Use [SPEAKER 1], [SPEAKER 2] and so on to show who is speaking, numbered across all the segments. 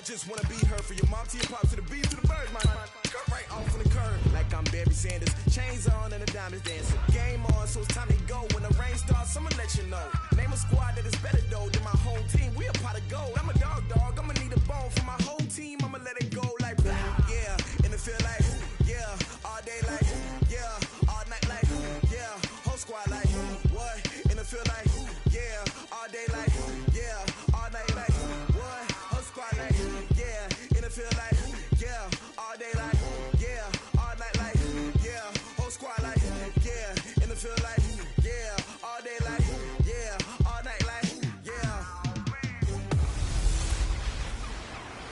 [SPEAKER 1] just wanna be her for your mom to your pops to the beat to the bird, man. Cut right off on the curb like I'm Barry Sanders. Chains on and the diamonds dancing. Game on, so it's time to go. When the rain starts, I'ma let you know. Name a squad that is better though than my whole team. We a pot of gold. I'm a dog. I'ma need a bone for my whole team. I'ma let it go like yeah, and it feel like yeah, all day like yeah, all night like yeah, whole squad like what? And it feel like yeah, all day like yeah, all night like what? Whole squad like yeah, and it feel like yeah, all day like yeah, all night like yeah, whole squad like yeah, and it feel like yeah, all day like yeah, all night like yeah.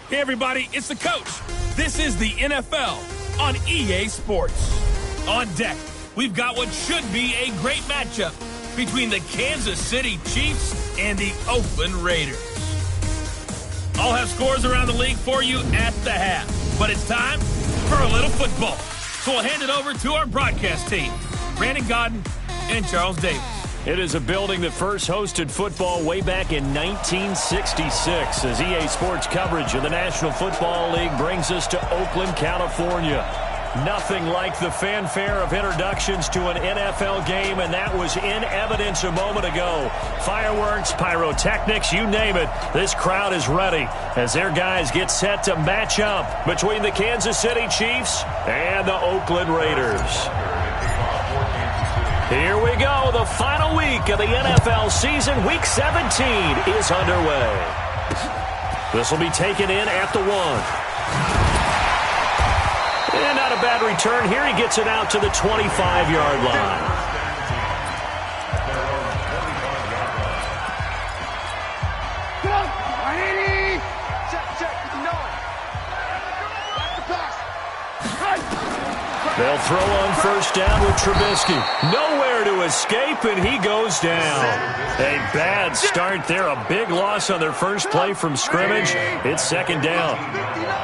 [SPEAKER 2] Hey everybody, it's the coach. This is the NFL on EA Sports. On deck, we've got what should be a great matchup between the Kansas City Chiefs and the Oakland Raiders. I'll have scores around the league for you at the half, but it's time for a little football. So we'll hand it over to our broadcast team, Brandon Godden and Charles Davis.
[SPEAKER 3] It is a building that first hosted football way back in 1966 as EA Sports coverage of the National Football League brings us to Oakland, California. Nothing like the fanfare of introductions to an NFL game, and that was in evidence a moment ago. Fireworks, pyrotechnics, you name it. This crowd is ready as their guys get set to match up between the Kansas City Chiefs and the Oakland Raiders. Here we go. The final week of the NFL season. Week 17 is underway. This will be taken in at the 1. And not a bad return here. He gets it out to the 25-yard line. They'll throw on first down with Trubisky. Nowhere to escape, and he goes down. A bad start there. A big loss on their first play from scrimmage. It's second down.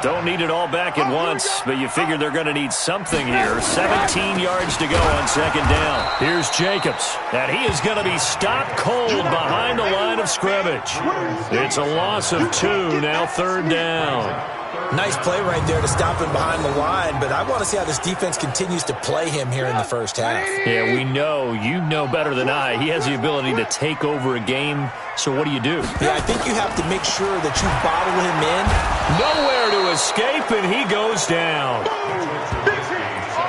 [SPEAKER 3] Don't need it all back at once, but you figure they're going to need something here. 17 yards to go on second down. Here's Jacobs, and he is going to be stopped cold behind the line of scrimmage. It's a loss of 2, now third down.
[SPEAKER 4] Nice play right there to stop him behind the line, but I want to see how this defense continues to play him here in the first half.
[SPEAKER 3] Yeah, we know. You know better than I. He has the ability to take over a game, so what do you do?
[SPEAKER 4] Yeah, I think you have to make sure that you bottle him in.
[SPEAKER 3] Nowhere to escape, and he goes down.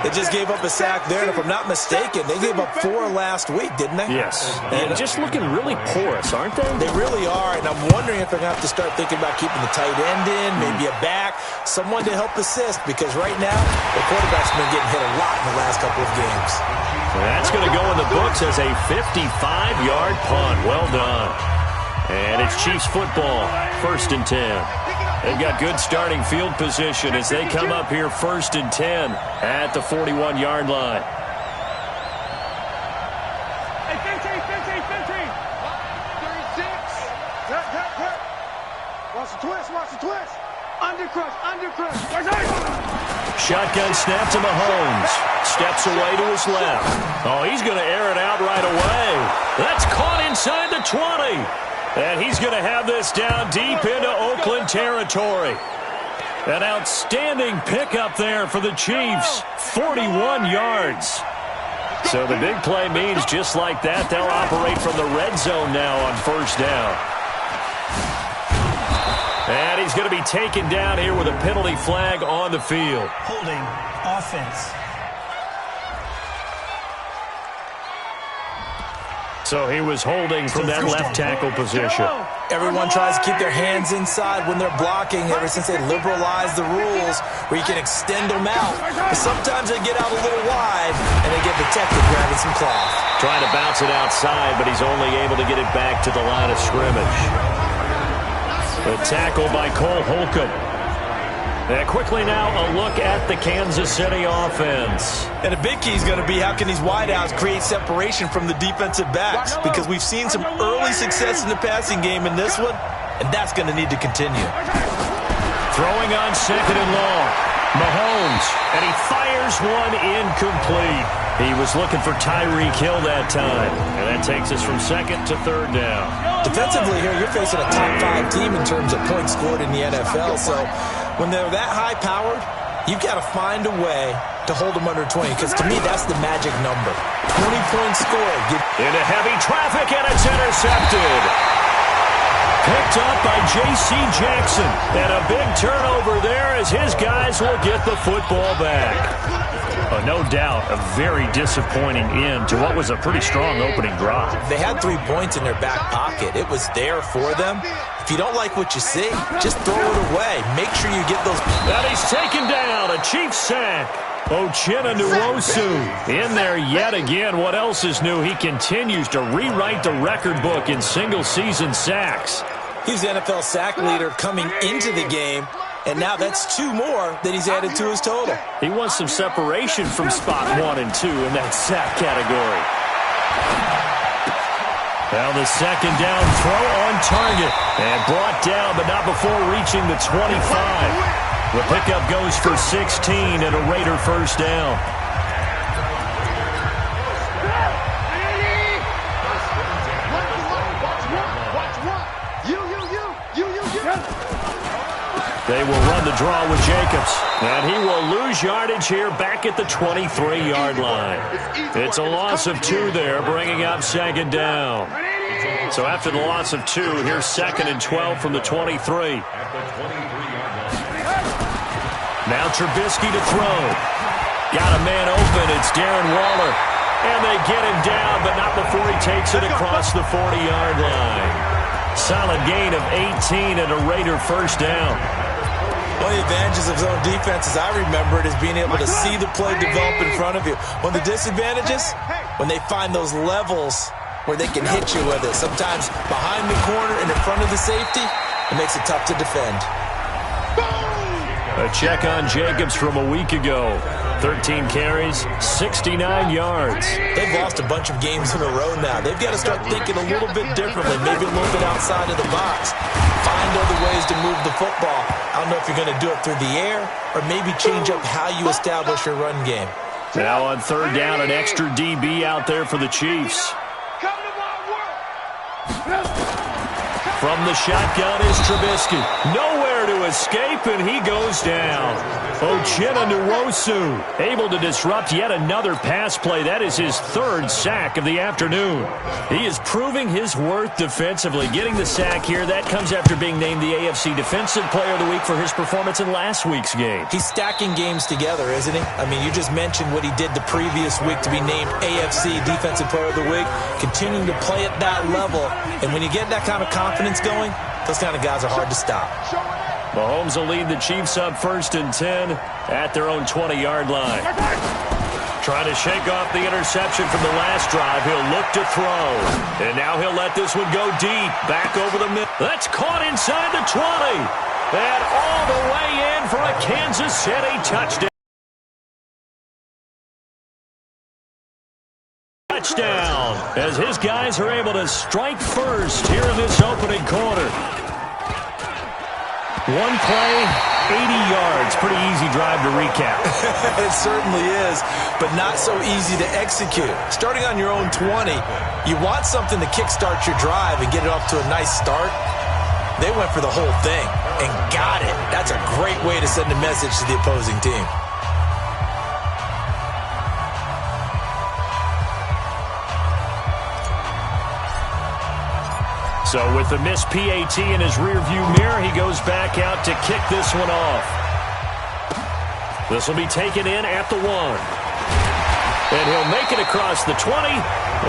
[SPEAKER 4] They just gave up a sack there, and if I'm not mistaken, they gave up 4 last week, didn't they?
[SPEAKER 3] Yes, and just looking really porous, aren't they?
[SPEAKER 4] They really are, and I'm wondering if they're going to have to start thinking about keeping the tight end in, maybe a back, someone to help assist, because right now, the quarterback's been getting hit a lot in the last couple of games.
[SPEAKER 3] That's going to go in the books as a 55-yard punt. Well done. And it's Chiefs football, 1st and 10. They've got good starting field position as they come up here 1st and 10 at the 41-yard line.
[SPEAKER 5] Hey, 15. 36. Watch the twist. Undercrush.
[SPEAKER 3] Shotgun snap to Mahomes. Steps away to his left. Oh, he's going to air it out right away. That's caught inside the 20. And he's going to have this down deep into Oakland territory. An outstanding pickup there for the Chiefs. 41 yards. So the big play means just like that, they'll operate from the red zone now on first down. And he's going to be taken down here with a penalty flag on the field.
[SPEAKER 6] Holding offense.
[SPEAKER 3] So he was holding from that left tackle position.
[SPEAKER 4] Everyone tries to keep their hands inside when they're blocking ever since they liberalized the rules where you can extend them out. But sometimes they get out a little wide and they get protected grabbing some cloth.
[SPEAKER 3] Trying to bounce it outside, but he's only able to get it back to the line of scrimmage. The tackle by Cole Holcomb. And quickly now, a look at the Kansas City offense.
[SPEAKER 4] And a big key is going to be how can these wideouts create separation from the defensive backs? Because we've seen some early success in the passing game in this one, and that's going to need to continue.
[SPEAKER 3] Throwing on second and long. Mahomes, and he fires one incomplete. He was looking for Tyreek Hill that time, and that takes us from second to third down.
[SPEAKER 4] Defensively here, you're facing a top 5 team in terms of points scored in the NFL, so when they're that high-powered, you've got to find a way to hold them under 20, because to me, that's the magic number. 20 points scored.
[SPEAKER 3] Into heavy traffic, and it's intercepted. Picked up by J.C. Jackson. And a big turnover there as his guys will get the football back. No doubt a very disappointing end to what was a pretty strong opening drive.
[SPEAKER 4] They had 3 points in their back pocket. It was there for them. If you don't like what you see, just throw it away. Make sure you get those.
[SPEAKER 3] And he's taken down. A Chiefs sack. Wk17 in there yet again. What else is new? He continues to rewrite the record book in single-season sacks.
[SPEAKER 4] He's the NFL sack leader coming into the game, and now that's 2 more that he's added to his total.
[SPEAKER 3] He wants some separation from spot 1 and 2 in that sack category. Now the second down throw on target, and brought down, but not before reaching the 25. The pickup goes for 16 and a Raider first down. They will run the draw with Jacobs. And he will lose yardage here back at the 23-yard line. It's a loss of 2 there, bringing up second down. So after the loss of 2, here's 2nd and 12 from the 23. Now Trubisky to throw. Got a man open. It's Darren Waller. And they get him down, but not before he takes it across the 40-yard line. Solid gain of 18 and a Raider first down.
[SPEAKER 4] One of the advantages of zone defense, as I remember it, is being able to see the play develop in front of you. One of the disadvantages, when they find those levels where they can hit you with it. Sometimes behind the corner and in front of the safety, it makes it tough to defend.
[SPEAKER 3] A check on Jacobs from a week ago. 13 carries, 69 yards.
[SPEAKER 4] They've lost a bunch of games in a row now. They've got to start thinking a little bit differently, maybe a little bit outside of the box. Find other ways to move the football. I don't know if you're going to do it through the air or maybe change up how you establish your run game.
[SPEAKER 3] Now on third down, an extra DB out there for the Chiefs. From the shotgun is Trubisky. Nowhere to escape, and he goes down. Wk17 able to disrupt yet another pass play. That is his 3rd sack of the afternoon. He is proving his worth defensively. Getting the sack here, that comes after being named the AFC Defensive Player of the Week for his performance in last week's game.
[SPEAKER 4] He's stacking games together, isn't he? I mean, you just mentioned what he did the previous week to be named AFC Defensive Player of the Week, continuing to play at that level. And when you get that kind of confidence going, those kind of guys are hard to stop.
[SPEAKER 3] Mahomes will lead the Chiefs up 1st and 10 at their own 20-yard line. Trying to shake off the interception from the last drive. He'll look to throw. And now he'll let this one go deep. Back over the middle. That's caught inside the 20. And all the way in for a Kansas City touchdown. Touchdown as his guys are able to strike first here in this opening quarter. One play, 80 yards. Pretty easy drive to recap.
[SPEAKER 4] It certainly is, but not so easy to execute. Starting on your own 20, you want something to kickstart your drive and get it off to a nice start. They went for the whole thing and got it. That's a great way to send a message to the opposing team.
[SPEAKER 3] So with the missed PAT in his rearview mirror, he goes back out to kick this one off. This will be taken in at the 1. And he'll make it across the 20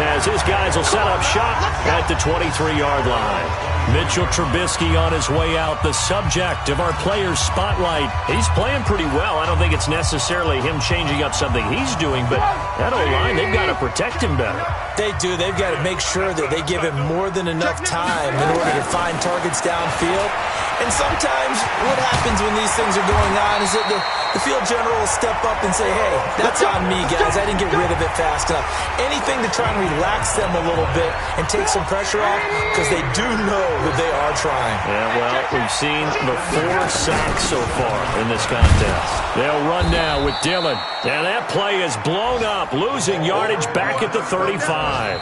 [SPEAKER 3] as his guys will set up shop at the 23-yard line. Mitchell Trubisky on his way out, the subject of our players' spotlight. He's playing pretty well. I don't think it's necessarily him changing up something he's doing, but that O-line, they've got to protect him better.
[SPEAKER 4] They do. They've got to make sure that they give him more than enough time in order to find targets downfield. And sometimes what happens happens when these things are going on is that the field general will step up and say, hey, that's on me, guys. I didn't get rid of it fast enough. Anything to try and relax them a little bit and take some pressure off, because they do know that they are trying.
[SPEAKER 3] Yeah, well, we've seen the 4 sacks so far in this contest. They'll run now with Dillon. And that play is blown up, losing yardage back at the 35.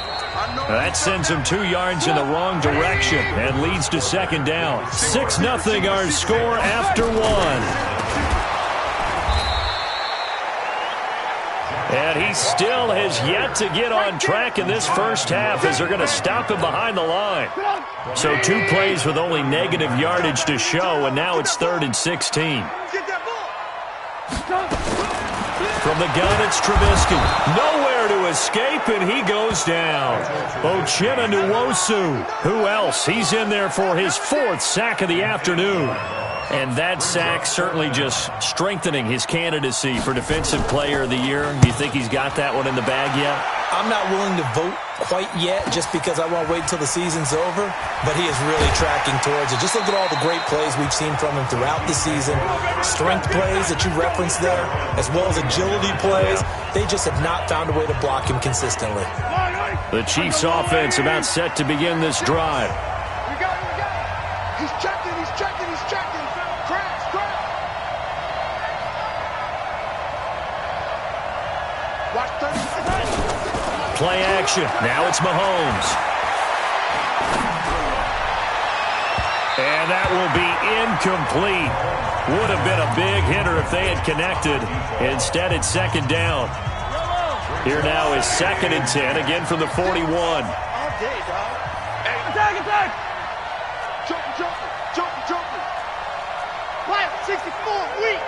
[SPEAKER 3] That sends them 2 yards in the wrong direction and leads to second down. 6-0 our score after 1. And he still has yet to get on track in this first half as they're going to stop him behind the line. So 2 plays with only negative yardage to show, and now it's 3rd and 16. From the gun, it's Trubisky. Nowhere to escape, and he goes down. Uchenna Nwosu. Who else? He's in there for his 4th sack of the afternoon. And that sack certainly just strengthening his candidacy for Defensive Player of the Year. Do you think he's got that one in the bag yet?
[SPEAKER 4] I'm not willing to vote quite yet just because I want to wait until the season's over, but he is really tracking towards it. Just look at all the great plays we've seen from him throughout the season. Strength plays that you referenced there, as well as agility plays. They just have not found a way to block him consistently.
[SPEAKER 3] The Chiefs offense about set to begin this drive.
[SPEAKER 5] We got it. He's checking. Crash. Watch 30.
[SPEAKER 3] Play action. Now it's Mahomes. And that will be incomplete. Would have been a big hitter if they had connected. Instead, it's second down. Here now is 2nd and 10, again from the 41.
[SPEAKER 5] All day, dog. Hey, attack! Jumping. Play 64, weak.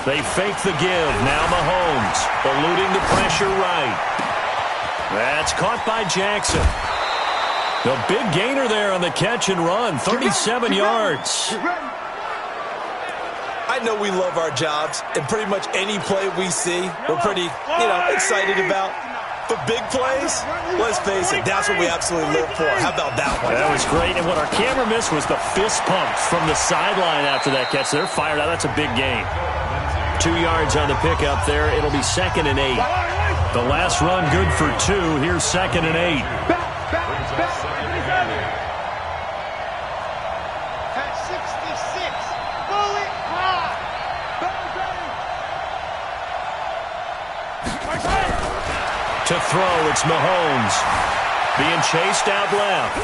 [SPEAKER 3] They fake the give. Now Mahomes eluding the pressure right. That's caught by Jackson. The big gainer there on the catch and run. 37 yards.
[SPEAKER 4] I know we love our jobs, and pretty much any play we see, we're pretty, excited about. But big plays, let's face it, that's what we absolutely live for. How about that one?
[SPEAKER 3] That was great, and what our camera missed was the fist pumps from the sideline after that catch. They're fired out. That's a big gain. 2 yards on the pickup there. It'll be 2nd and 8. The last run good for 2. Here's 2nd and 8.
[SPEAKER 5] At 66. Bullet high.
[SPEAKER 3] To throw, it's Mahomes. Being chased out left.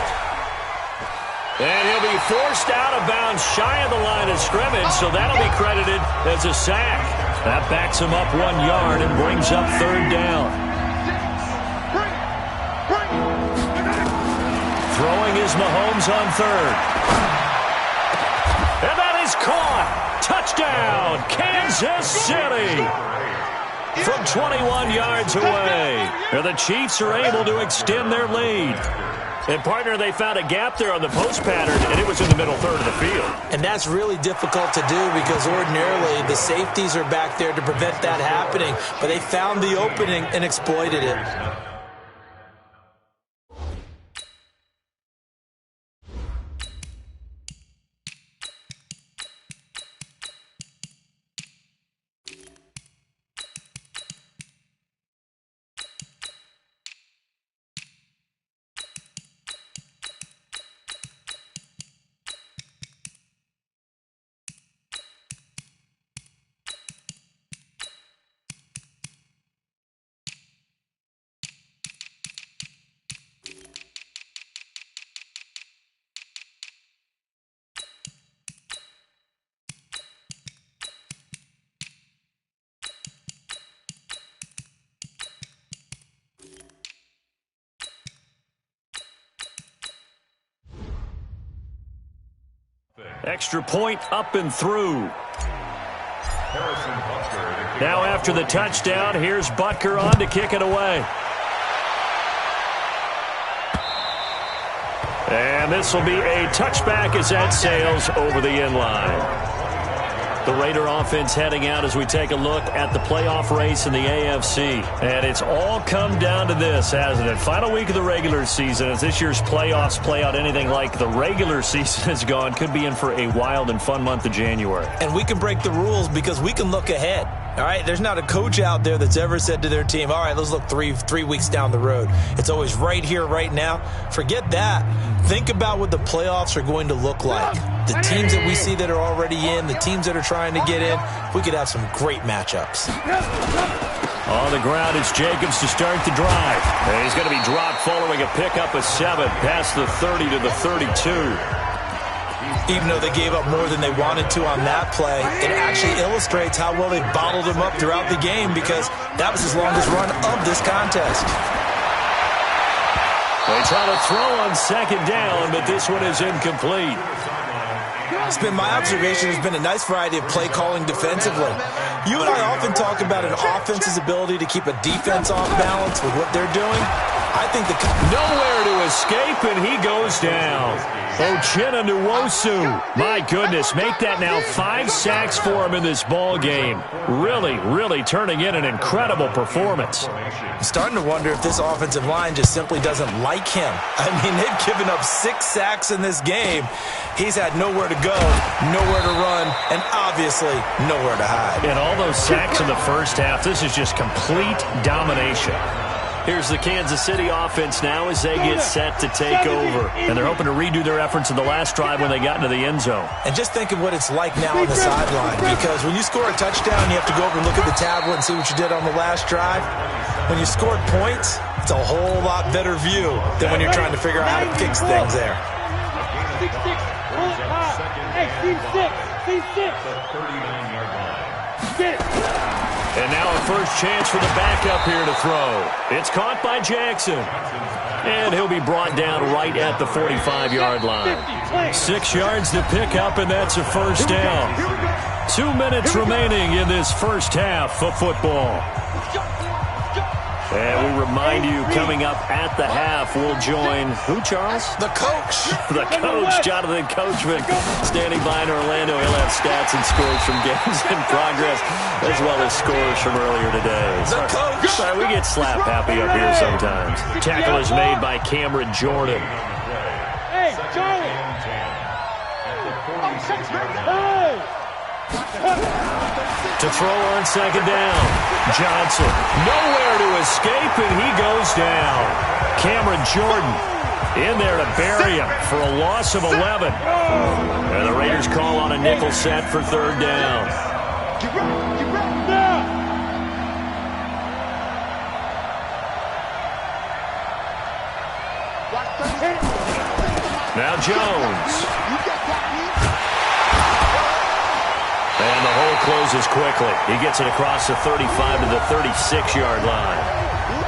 [SPEAKER 3] And he'll be forced out of bounds shy of the line of scrimmage, so that'll be credited as a sack. That backs him up 1 yard and brings up 3rd down. Throwing is Mahomes on 3rd. And that is caught. Touchdown, Kansas City. From 21 yards away. And the Chiefs are able to extend their lead. And, partner, they found a gap there on the post pattern, and it was in the middle 3rd of the field.
[SPEAKER 4] And that's really difficult to do because ordinarily the safeties are back there to prevent that happening. But they found the opening and exploited it.
[SPEAKER 3] Extra point up and through. Now after the touchdown, here's Butker on to kick it away. And this will be a touchback as that sails over the end line. The Raider offense heading out as we take a look at the playoff race in the AFC. And it's all come down to this, hasn't it? Final week of the regular season. As this year's playoffs play out anything like the regular season has gone, could be in for a wild and fun month of January.
[SPEAKER 4] And we can break the rules because we can look ahead. All right, there's not a coach out there that's ever said to their team, all right, let's look three weeks down the road. It's always right here, right now. Forget that. Think about what the playoffs are going to look like. The teams that we see that are already in, the teams that are trying to get in, we could have some great matchups.
[SPEAKER 3] On the ground, it's Jacobs to start the drive. And he's going to be dropped following a pickup of 7 past the 30 to the 32.
[SPEAKER 4] Even though they gave up more than they wanted to on that play, it actually illustrates how well they bottled him up throughout the game because that was his longest run of this contest.
[SPEAKER 3] They try to throw on second down, but this one is incomplete.
[SPEAKER 4] It's been my observation there's been a nice variety of play calling defensively. You and I often talk about an offense's ability to keep a defense off balance with what they're doing. I think
[SPEAKER 3] nowhere to escape, and he goes down. Uchenna Nwosu, my goodness, make that now 5 sacks for him in this ball game. Really turning in an incredible performance.
[SPEAKER 4] I'm starting to wonder if this offensive line just simply doesn't like him. I mean, they've given up 6 sacks in this game. He's had nowhere to go, nowhere to run, and obviously nowhere to hide.
[SPEAKER 3] And all those sacks in the first half, this is just complete domination. Here's the Kansas City offense now as they get set to take over. And they're hoping to redo their efforts in the last drive when they got into the end zone.
[SPEAKER 4] And just think of what it's like now on the sideline. Because when you score a touchdown, you have to go over and look at the tablet and see what you did on the last drive. When you scored points, it's a whole lot better view than when you're trying to figure out how to fix things there.
[SPEAKER 5] 6-6, pull it high. Hey, team 6, team 6.
[SPEAKER 1] 39-yard line.
[SPEAKER 5] Get it.
[SPEAKER 3] And now a first chance for the backup here to throw. It's caught by Jackson. And he'll be brought down right at the 45-yard line. 6 yards to pick up, and that's a first down. 2 minutes remaining in this first half of football. And we remind you, coming up at the half, we'll join who, Charles?
[SPEAKER 4] The coach.
[SPEAKER 3] The coach, Jonathan Coachman, standing by in Orlando. He'll have stats and scores from games in progress, as well as scores from earlier today.
[SPEAKER 4] The coach.
[SPEAKER 3] Sorry, we get slap happy up here sometimes. Tackle is made by Cameron Jordan.
[SPEAKER 5] Hey, Charlie.
[SPEAKER 3] To throw on second down. Johnson, nowhere to escape, and he goes down. Cameron Jordan in there to bury him for a loss of 11. And the Raiders call on a nickel set for third down. Now Jones. And the hole closes quickly. He gets it across the 35 to the 36-yard line.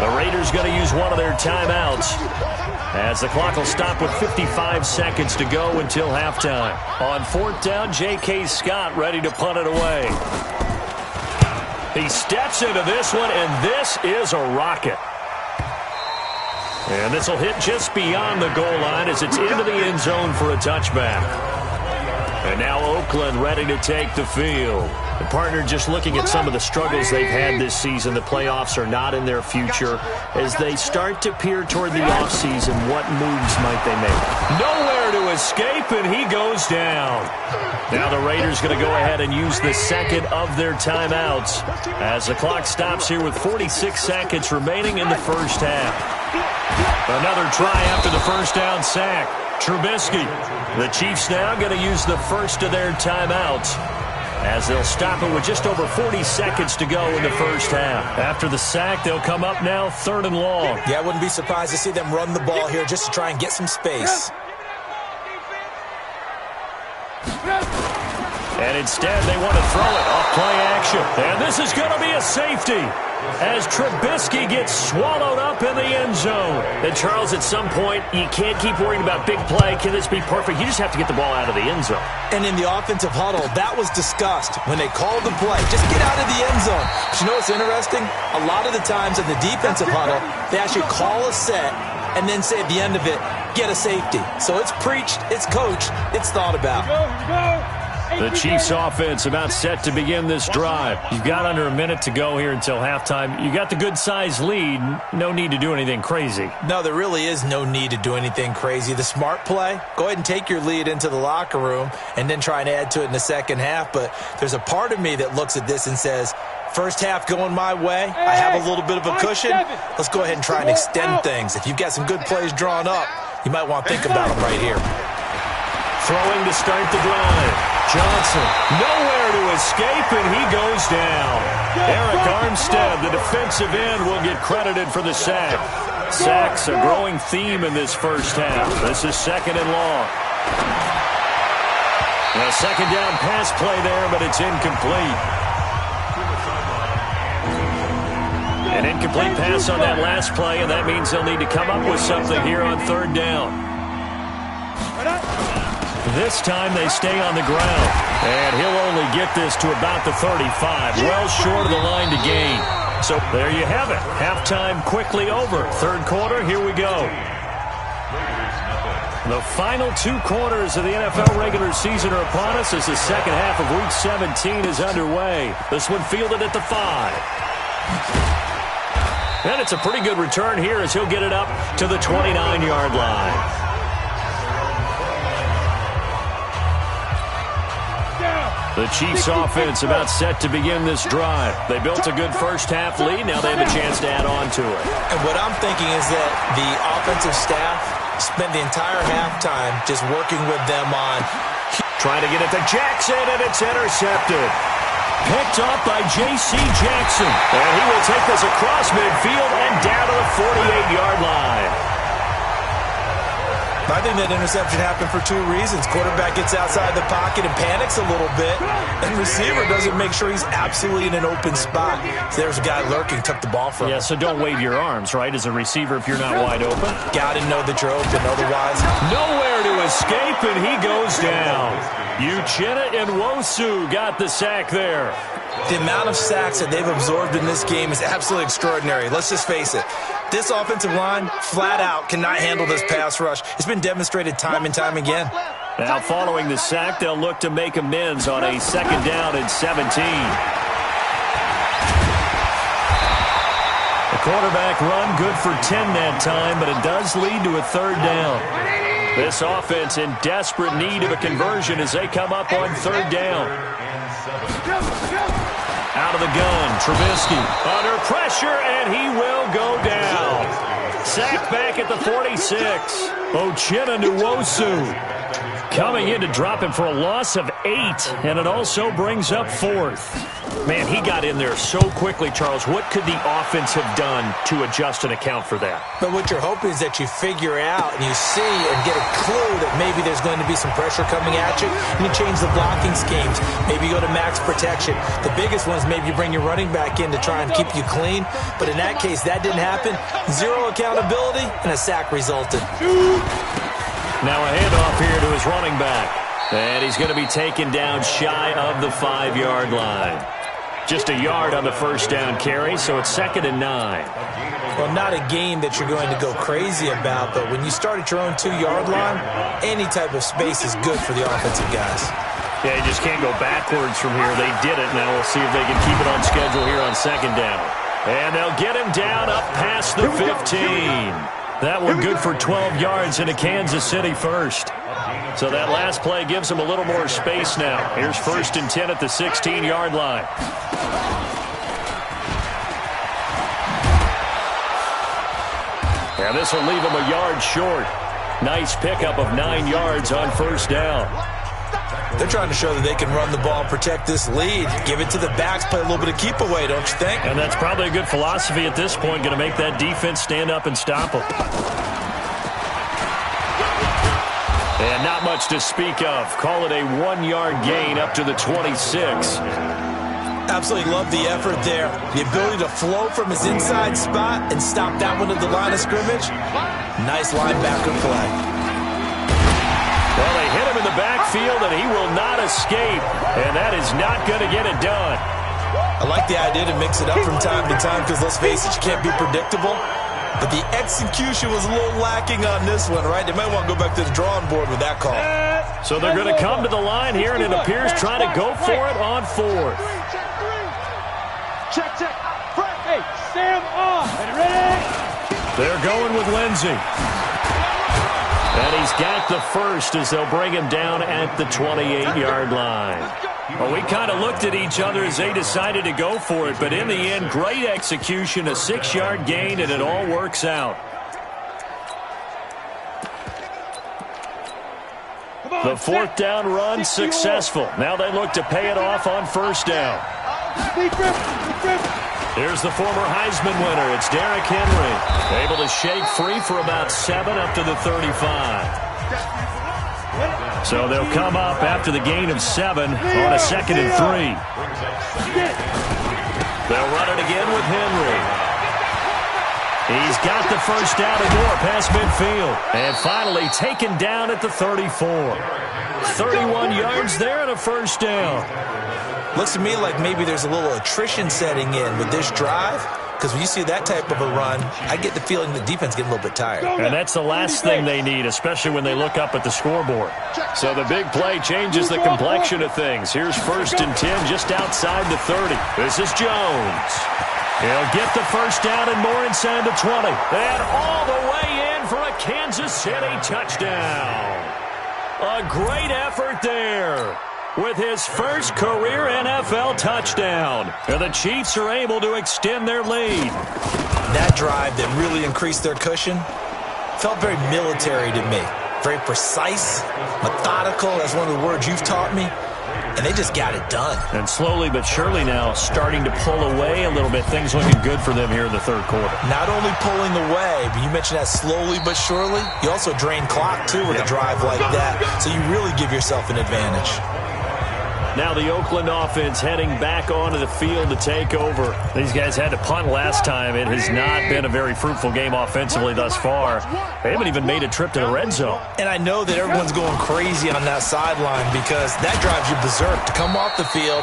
[SPEAKER 3] The Raiders going to use one of their timeouts as the clock will stop with 55 seconds to go until halftime. On fourth down, J.K. Scott ready to punt it away. He steps into this one, and this is a rocket. And this will hit just beyond the goal line as it's into the end zone for a touchback. And now Oakland ready to take the field. The partner just looking at some of the struggles they've had this season. The playoffs are not in their future. As they start to peer toward the offseason, what moves might they make? Nowhere to escape, and he goes down. Now the Raiders going to go ahead and use the second of their timeouts as the clock stops here with 46 seconds remaining in the first half. Another try after the first down sack. Trubisky. The Chiefs now going to use the first of their timeouts as they'll stop it with just over 40 seconds to go in the first half. After the sack, they'll come up now third and long.
[SPEAKER 4] Yeah, I wouldn't be surprised to see them run the ball here just to try and get some space.
[SPEAKER 3] And instead, they want to throw it off play action. And this is going to be a safety as Trubisky gets swallowed up in the end zone. And, Charles, at some point, you can't keep worrying about big play. Can this be perfect? You just have to get the ball out of the end zone.
[SPEAKER 4] And in the offensive huddle, that was discussed when they called the play. Just get out of the end zone. But you know what's interesting? A lot of the times in the defensive huddle, they actually call a set and then say at the end of it, get a safety. So it's preached, it's coached, it's thought about.
[SPEAKER 3] The Chiefs offense about set to begin this drive. You've got under a minute to go here until halftime. You got the good-sized lead. No need to do anything crazy.
[SPEAKER 4] No, there really is no need to do anything crazy. The smart play, go ahead and take your lead into the locker room and then try and add to it in the second half. But there's a part of me that looks at this and says, first half going my way, I have a little bit of a cushion. Let's go ahead and try and extend things. If you've got some good plays drawn up, you might want to think about them right here.
[SPEAKER 3] Throwing to start the drive. Johnson, nowhere to escape, and he goes down. Eric Armstead, the defensive end, will get credited for the sack. Sacks a growing theme in this first half. This is second and long. A second down pass play there, but it's incomplete. An incomplete pass on that last play, and that means they'll need to come up with something here on third down. This time they stay on the ground, and he'll only get this to about the 35, well short of the line to gain. So there you have it. Halftime quickly over. Third quarter, here we go. The final 2 quarters of the NFL regular season are upon us as the second half of Week 17 is underway. This one fielded at the 5. And it's a pretty good return here as he'll get it up to the 29-yard line. The Chiefs offense about set to begin this drive. They built a good first half lead. Now they have a chance to add on to it.
[SPEAKER 4] And what I'm thinking is that the offensive staff spent the entire halftime just working with them on
[SPEAKER 3] trying to get it to Jackson, and it's intercepted. Picked up by J.C. Jackson. And he will take this across midfield and down to the 48-yard line.
[SPEAKER 4] I think that interception happened for 2 reasons. Quarterback gets outside the pocket and panics a little bit, and receiver doesn't make sure he's absolutely in an open spot. So there's a guy lurking, took the ball from him.
[SPEAKER 3] Yeah, so don't wave your arms, right, as a receiver if you're not wide open.
[SPEAKER 4] Got to know that you're open, otherwise.
[SPEAKER 3] Nowhere to escape, and he goes down. Wk17 and Nwosu got the sack there.
[SPEAKER 4] The amount of sacks that they've absorbed in this game is absolutely extraordinary. Let's just face it. This offensive line, flat out, cannot handle this pass rush. It's been demonstrated time and time again.
[SPEAKER 3] Now, following the sack, they'll look to make amends on a second down and 17. The quarterback run good for 10 that time, but it does lead to a third down. This offense in desperate need of a conversion as they come up on third down. Out of the gun, Trubisky under pressure, and he will go down. Sacked back at the 46. Wk17 and Nwosu coming in to drop him for a loss of 8, and it also brings up 4th. Man, he got in there so quickly, Charles. What could the offense have done to adjust and account for that?
[SPEAKER 4] But what you're hoping is that you figure out and you see and get a clue that maybe there's going to be some pressure coming at you, and you change the blocking schemes. Maybe you go to max protection. The biggest one is maybe you bring your running back in to try and keep you clean. But in that case, that didn't happen. 0 accountability, and a sack resulted.
[SPEAKER 3] Now a handoff here to his running back. And he's going to be taken down shy of the 5-yard line. Just a yard on the first down carry, so it's 2nd and 9.
[SPEAKER 4] Well, not a game that you're going to go crazy about, but when you start at your own 2-yard line, any type of space is good for the offensive guys.
[SPEAKER 3] Yeah, you just can't go backwards from here. They did it. Now we'll see if they can keep it on schedule here on second down. And they'll get him down up past the 15. That one good for 12 yards into Kansas City first. So that last play gives them a little more space now. Here's 1st and 10 at the 16-yard line. Now this will leave them a yard short. Nice pickup of 9 yards on first down.
[SPEAKER 4] They're trying to show that they can run the ball, protect this lead, give it to the backs, play a little bit of keep away, don't you think?
[SPEAKER 3] And that's probably a good philosophy at this point, going to make that defense stand up and stop them. And not much to speak of. Call it a 1-yard gain up to the 26.
[SPEAKER 4] Absolutely love the effort there. The ability to flow from his inside spot and stop that one at the line of scrimmage. Nice linebacker play.
[SPEAKER 3] Well, they hit him in the backfield, and he will not escape. And that is not going to get it done.
[SPEAKER 4] I like the idea to mix it up from time to time because, let's face it, you can't be predictable. But the execution was a little lacking on this one, right? They might want to go back to the drawing board with that call.
[SPEAKER 3] So they're going to come to the line here, and it appears trying to go for it on fourth.
[SPEAKER 5] Check. Hey, Sam on. Ready?
[SPEAKER 3] They're going with Lindsey. And he's got the first as they'll bring him down at the 28-yard line. Well, we kind of looked at each other as they decided to go for it, but in the end, great execution, a 6-yard gain, and it all works out. The fourth down run successful. Now they look to pay it off on first down. Here's the former Heisman winner. It's Derrick Henry. Able to shake free for about 7 up to the 35. So they'll come up after the gain of 7 on a 2nd and 3. They'll run it again with Henry. He's got the first down and more past midfield. And finally taken down at the 34. 31 yards there and a first down.
[SPEAKER 4] Looks to me like maybe there's a little attrition setting in with this drive, because when you see that type of a run, I get the feeling the defense getting a little bit tired.
[SPEAKER 3] And that's the last thing they need, especially when they look up at the scoreboard. So the big play changes the complexion of things. Here's 1st and 10 just outside the 30. This is Jones. He'll get the first down and more inside the 20. And all the way in for a Kansas City touchdown. A great effort there with his first career NFL touchdown. And the Chiefs are able to extend their lead.
[SPEAKER 4] That drive that really increased their cushion felt very military to me. Very precise, methodical. That's one of the words you've taught me. And they just got it done.
[SPEAKER 3] And slowly but surely now starting to pull away a little bit. Things looking good for them here in the third quarter.
[SPEAKER 4] Not only pulling away, but you mentioned that slowly but surely. You also drain clock, too, with a drive like that. So you really give yourself an advantage.
[SPEAKER 3] Now the Oakland offense heading back onto the field to take over. These guys had to punt last time. It has not been a very fruitful game offensively thus far. They haven't even made a trip to the red zone.
[SPEAKER 4] And I know that everyone's going crazy on that sideline because that drives you berserk to come off the field,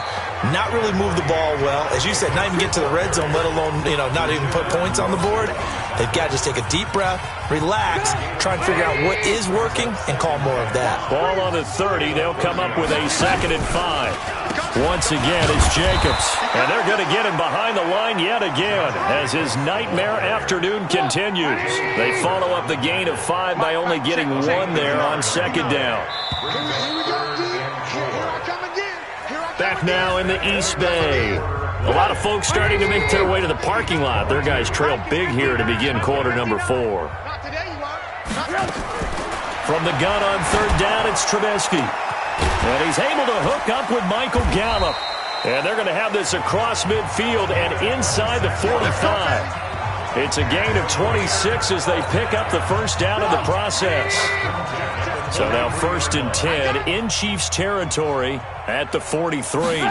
[SPEAKER 4] not really move the ball well. As you said, not even get to the red zone, let alone, not even put points on the board. They've got to just take a deep breath, relax, try and figure out what is working, and call more of that.
[SPEAKER 3] Ball on the 30. They'll come up with a 2nd and 5. Once again, it's Jacobs. And they're going to get him behind the line yet again as his nightmare afternoon continues. They follow up the gain of 5 by only getting 1 there on 2nd down. Back now in the East Bay. A lot of folks starting to make their way to the parking lot. Their guys trail big here to begin quarter number 4. From the gun on 3rd down, it's Trubisky. And he's able to hook up with Michael Gallup. And they're going to have this across midfield and inside the 45. It's a gain of 26 as they pick up the first down in the process. So now 1st and 10 in Chiefs territory at the 43.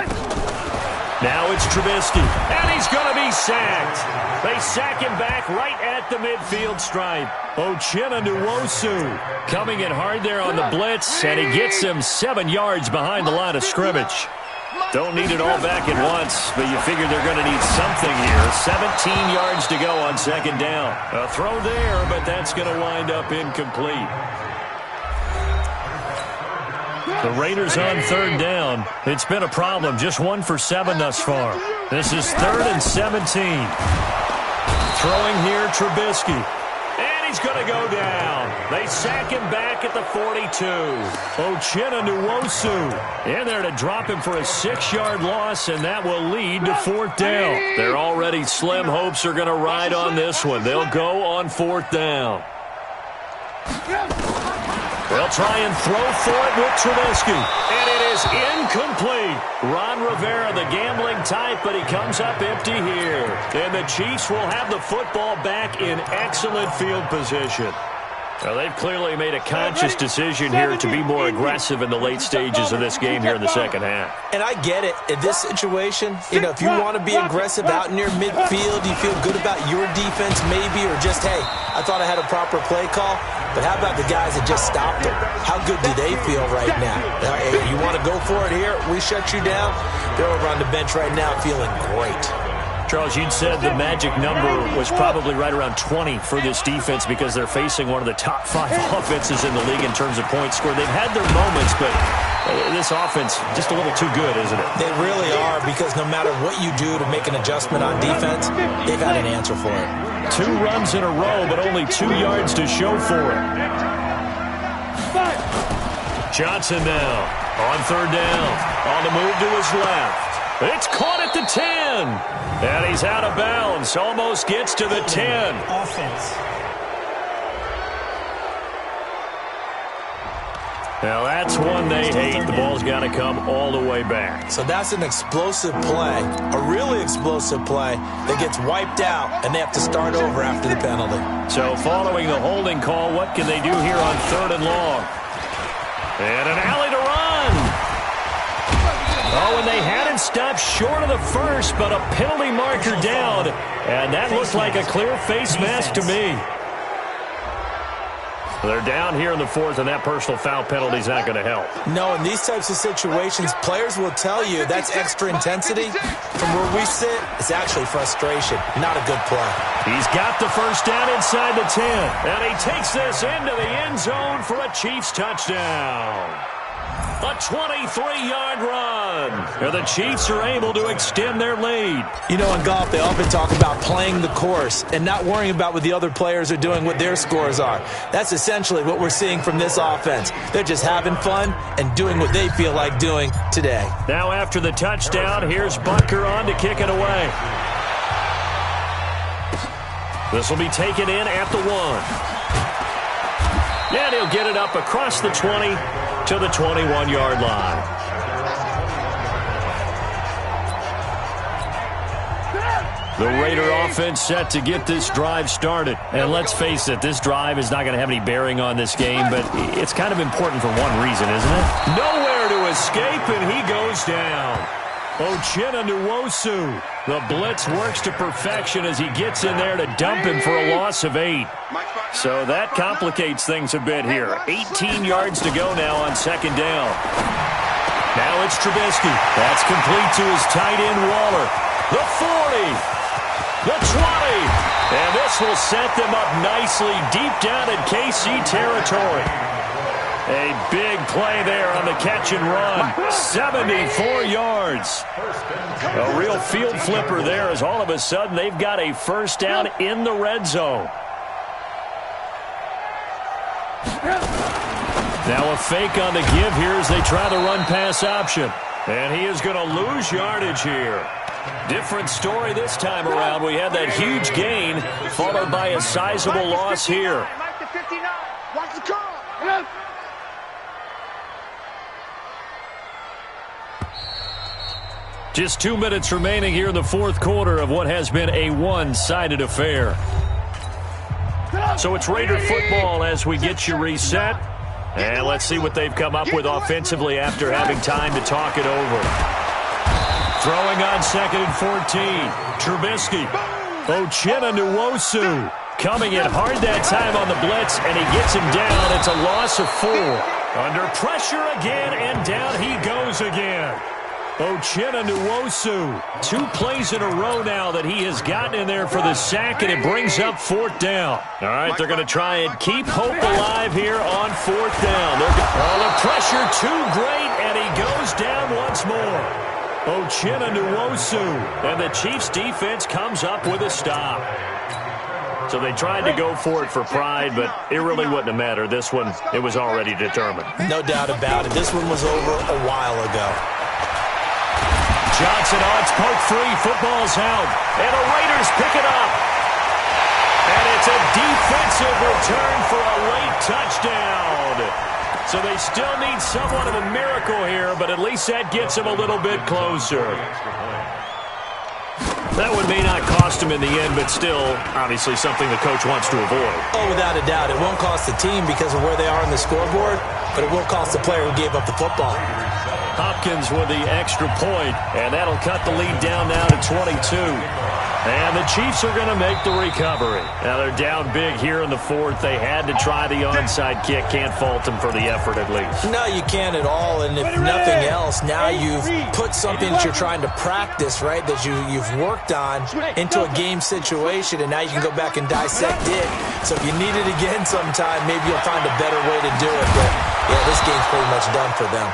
[SPEAKER 3] Now it's Trubisky, and he's going to be sacked. They sack him back right at the midfield stripe. Wk17 coming in hard there on the blitz, and he gets him 7 yards behind the line of scrimmage. Don't need it all back at once, but you figure they're going to need something here. 17 yards to go on 2nd down. A throw there, but that's going to wind up incomplete. The Raiders on 3rd down. It's been a problem. Just 1 for 7 thus far. This is 3rd and 17. Throwing here, Trubisky. And he's going to go down. They sack him back at the 42. Wk17 in there to drop him for a 6-yard loss, and that will lead to 4th down. Their already slim hopes are going to ride on this one. They'll go on 4th down. They'll try and throw for it with Trubisky. And it is incomplete. Ron Rivera, the gambling type, but he comes up empty here. And the Chiefs will have the football back in excellent field position. Now, they've clearly made a conscious decision here to be more aggressive in the late stages of this game here in the second half.
[SPEAKER 4] And I get it. In this situation, if you want to be aggressive out near midfield, you feel good about your defense maybe, or just, hey, I thought I had a proper play call. But how about the guys that just stopped them? How good do they feel right now? Hey, you want to go for it here? We shut you down. They're over on the bench right now feeling great.
[SPEAKER 3] Charles, you'd said the magic number was probably right around 20 for this defense because they're facing one of the top 5 offenses in the league in terms of points scored. They've had their moments, but this offense just a little too good, isn't it?
[SPEAKER 4] They really are, because no matter what you do to make an adjustment on defense, they've had an answer for it.
[SPEAKER 3] 2 runs in a row, but only 2 yards to show for it. Johnson now on 3rd down. On the move to his left. It's caught at the 10. And he's out of bounds. Almost gets to the 10.
[SPEAKER 6] Offense.
[SPEAKER 3] Now that's one they hate. The ball's got to come all the way back.
[SPEAKER 4] So that's an explosive play, a really explosive play that gets wiped out, and they have to start over after the penalty.
[SPEAKER 3] So following the holding call, what can they do here on 3rd and long? And an alley to run. Oh, and they had it stopped short of the first, but a penalty marker down. And that looked like a clear face mask to me. They're down here in the 4th, and that personal foul penalty is not going to help.
[SPEAKER 4] No, in these types of situations, players will tell you that's extra intensity. From where we sit, it's actually frustration, not a good play.
[SPEAKER 3] He's got the first down inside the 10, and he takes this into the end zone for a Chiefs touchdown. A 23-yard run. And the Chiefs are able to extend their lead.
[SPEAKER 4] You know, in golf, they often talk about playing the course and not worrying about what the other players are doing, what their scores are. That's essentially what we're seeing from this offense. They're just having fun and doing what they feel like doing today.
[SPEAKER 3] Now after the touchdown, here's Butker on to kick it away. This will be taken in at the 1. And he'll get it up across the 20 to the 21-yard line. The Raider offense set to get this drive started. And let's face it, this drive is not going to have any bearing on this game, but it's kind of important for one reason, isn't it? Nowhere to escape, and he goes down. Wk17. The blitz works to perfection as he gets in there to dump him for a loss of 8. So that complicates things a bit here. 18 yards to go now on 2nd down. Now it's Trubisky. That's complete to his tight end, Waller. The 40. The 20. And this will set them up nicely deep down in KC territory. A big play there on the catch and run. 74 yards. A real field flipper there as all of a sudden they've got a first down in the red zone. Now a fake on the give here as they try the run-pass option. And he is going to lose yardage here. Different story this time around. We had that huge gain followed by a sizable loss here.
[SPEAKER 5] Watch the call.
[SPEAKER 3] Just 2 minutes remaining here in the 4th quarter of what has been a one-sided affair. So it's Raider football as we get you reset. And let's see what they've come up with offensively after having time to talk it over. Throwing on 2nd and 14. Trubisky. Wk17 coming in hard that time on the blitz, and he gets him down. It's a loss of 4. Under pressure again, and down he goes again. Wk17, 2 plays in a row now that he has gotten in there for the sack, and it brings up 4th down. All right, they're going to try and keep hope alive here on 4th down. The pressure too great, and he goes down once more. Wk17, and the Chiefs defense comes up with a stop. So they tried to go for it for pride, but it really wouldn't have mattered. This one, it was already determined.
[SPEAKER 4] No doubt about it. This one was over a while ago.
[SPEAKER 3] Johnson odds poke free. Football's out. And the Raiders pick it up. And it's a defensive return for a late touchdown. So they still need somewhat of a miracle here, but at least that gets them a little bit closer. That one may not cost him in the end, but still, obviously, something the coach wants to avoid.
[SPEAKER 4] Oh, without a doubt. It won't cost the team because of where they are on the scoreboard, but it will cost the player who gave up the football.
[SPEAKER 3] Hopkins with the extra point, and that'll cut the lead down now to 22. And the Chiefs are going to make the recovery. Now they're down big here in the fourth. They had to try the onside kick. Can't fault them for the effort at least.
[SPEAKER 4] No, you can't at all. And if nothing else, now you've put something that you're trying to practice, right, that you've worked on into a game situation, and now you can go back and dissect it. So if you need it again sometime, maybe you'll find a better way to do it. But, yeah, this game's pretty much done for them.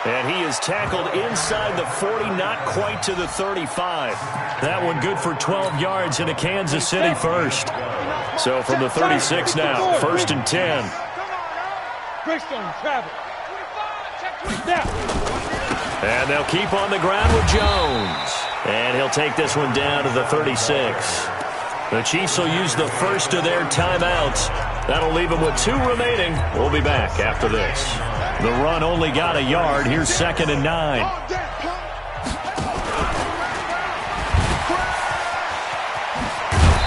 [SPEAKER 3] And he is tackled inside the 40, not quite to the 35. That one good for 12 yards into Kansas City first. So from the 36 now, 1st and 10. And they'll keep on the ground with Jones. And he'll take this one down to the 36. The Chiefs will use the first of their timeouts. That'll leave them with 2 remaining. We'll be back after this. The run only got a yard. Here's 2nd and 9.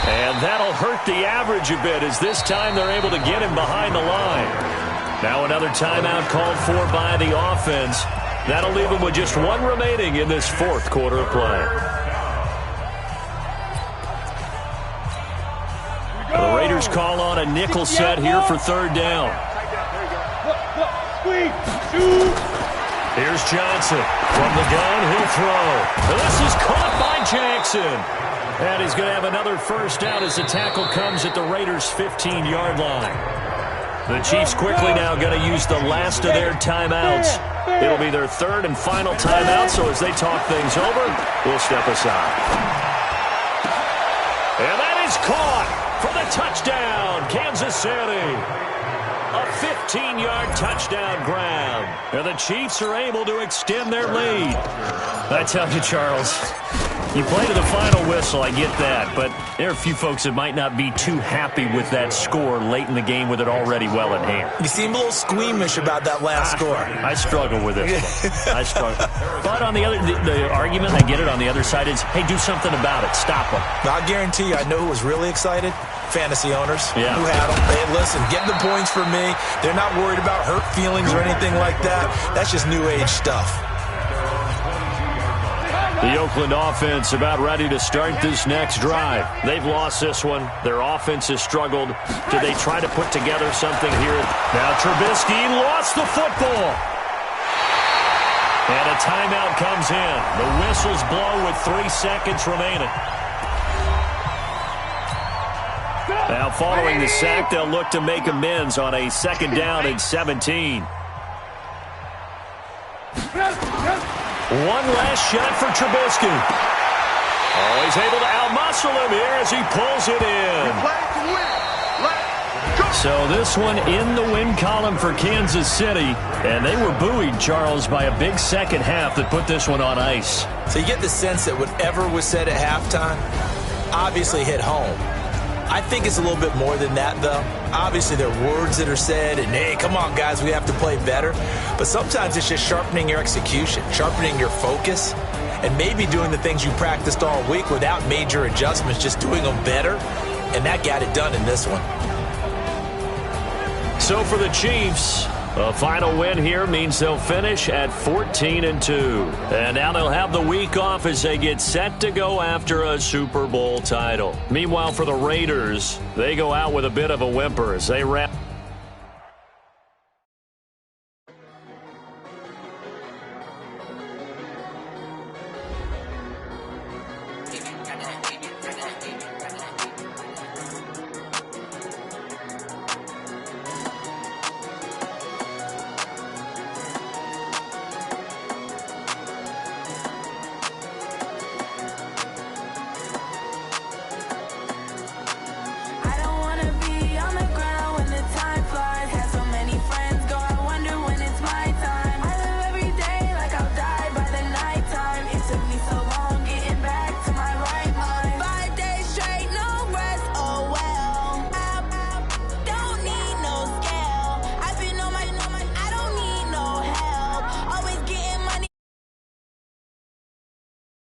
[SPEAKER 3] And that'll hurt the average a bit as this time they're able to get him behind the line. Now another timeout called for by the offense. That'll leave him with just 1 remaining in this 4th quarter of play. The Raiders call on a nickel set here for 3rd down. Here's Johnson. From the gun, he'll throw. This is caught by Jackson. And he's going to have another first down as the tackle comes at the Raiders' 15-yard line. The Chiefs quickly now going to use the last of their timeouts. It'll be their 3rd and final timeout, so as they talk things over, we'll step aside. And that is caught for the touchdown, Kansas City. A 15-yard touchdown grab. And the Chiefs are able to extend their lead. I tell you, Charles, you play to the final whistle, I get that. But there are a few folks that might not be too happy with that score late in the game with it already well in hand.
[SPEAKER 4] You seem a little squeamish about that last score.
[SPEAKER 3] I struggle with it. I struggle. But on the other, the argument, I get it, on the other side is, hey, do something about it. Stop them.
[SPEAKER 4] I'll guarantee you, I know who was really excited. Fantasy owners who had them. Hey, listen, get the points for me. They're not worried about hurt feelings or anything like that. That's just new age stuff.
[SPEAKER 3] The Oakland offense about ready to start this next drive. They've lost this one. Their offense has struggled. Do they try to put together something here? Now Trubisky lost the football. And a timeout comes in. The whistles blow with 3 seconds remaining. Now, following the sack, they'll look to make amends on a 2nd down and 17. One last shot for Trubisky. Oh, he's able to outmuscle him here as he pulls it in. So this one in the win column for Kansas City. And they were buoyed, Charles, by a big second half that put this one on ice.
[SPEAKER 4] So you get the sense that whatever was said at halftime obviously hit home. I think it's a little bit more than that, though. Obviously, there are words that are said, and, hey, come on, guys, we have to play better. But sometimes it's just sharpening your execution, sharpening your focus, and maybe doing the things you practiced all week without major adjustments, just doing them better. And that got it done in this one.
[SPEAKER 3] So for the Chiefs, a final win here means they'll finish at 14-2. And now they'll have the week off as they get set to go after a Super Bowl title. Meanwhile, for the Raiders, they go out with a bit of a whimper as they wrap